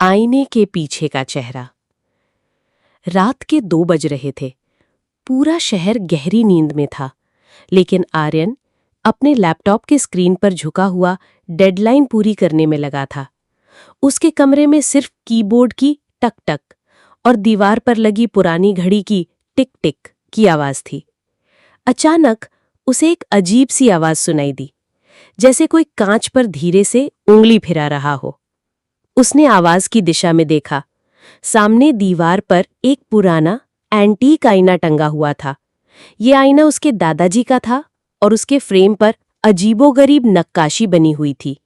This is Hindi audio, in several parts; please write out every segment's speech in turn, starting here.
आईने के पीछे का चेहरा। रात के 2 बज रहे थे। पूरा शहर गहरी नींद में था, लेकिन आर्यन अपने लैपटॉप के स्क्रीन पर झुका हुआ डेडलाइन पूरी करने में लगा था। उसके कमरे में सिर्फ कीबोर्ड की टक टक और दीवार पर लगी पुरानी घड़ी की टिक टिक की आवाज थी। अचानक उसे एक अजीब सी आवाज सुनाई दी, जैसे कोई कांच पर धीरे से उंगली फिरा रहा हो। उसने आवाज की दिशा में देखा। सामने दीवार पर एक पुराना एंटीक आईना टंगा हुआ था। ये आईना उसके दादाजी का था और उसके फ्रेम पर अजीबोगरीब नक्काशी बनी हुई थी।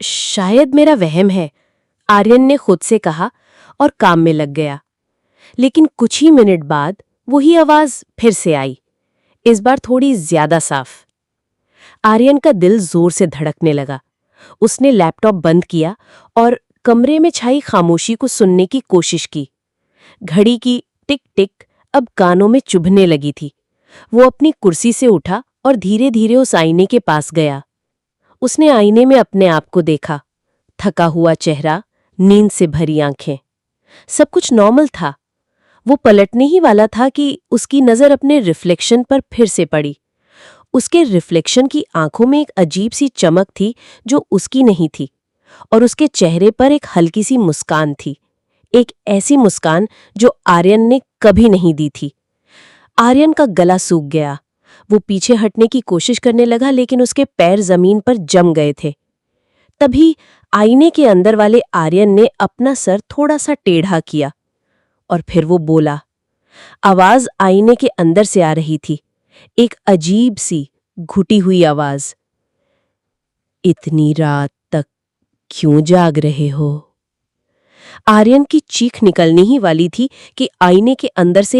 शायद मेरा वहम है, आर्यन ने खुद से कहा और काम में लग गया। लेकिन कुछ ही मिनट बाद वही आवाज फिर से आई, इस बार थोड़ी ज्यादा साफ। आर्यन का दिल जोर से धड़कने लगा। उसने लैपटॉप बंद किया और कमरे में छाई खामोशी को सुनने की कोशिश की। घड़ी की टिक टिक अब कानों में चुभने लगी थी। वो अपनी कुर्सी से उठा और धीरे धीरे उस आईने के पास गया। उसने आईने में अपने आप को देखा। थका हुआ चेहरा, नींद से भरी आंखें, सब कुछ नॉर्मल था। वो पलटने ही वाला था कि उसकी नजर अपने रिफ्लेक्शन पर फिर से पड़ी। उसके रिफ्लेक्शन की आंखों में एक अजीब सी चमक थी जो उसकी नहीं थी, और उसके चेहरे पर एक हल्की सी मुस्कान थी, एक ऐसी मुस्कान जो आर्यन ने कभी नहीं दी थी। आर्यन का गला सूख गया। वो पीछे हटने की कोशिश करने लगा, लेकिन उसके पैर जमीन पर जम गए थे। तभी आईने के अंदर वाले आर्यन ने अपना सर थोड़ा सा टेढ़ा किया और फिर वो बोला। आवाज आईने के अंदर से आ रही थी, एक अजीब सी घुटी हुई आवाज। इतनी रात तक क्यों जाग रहे हो? आर्यन की चीख निकलनी ही वाली थी कि आईने के अंदर से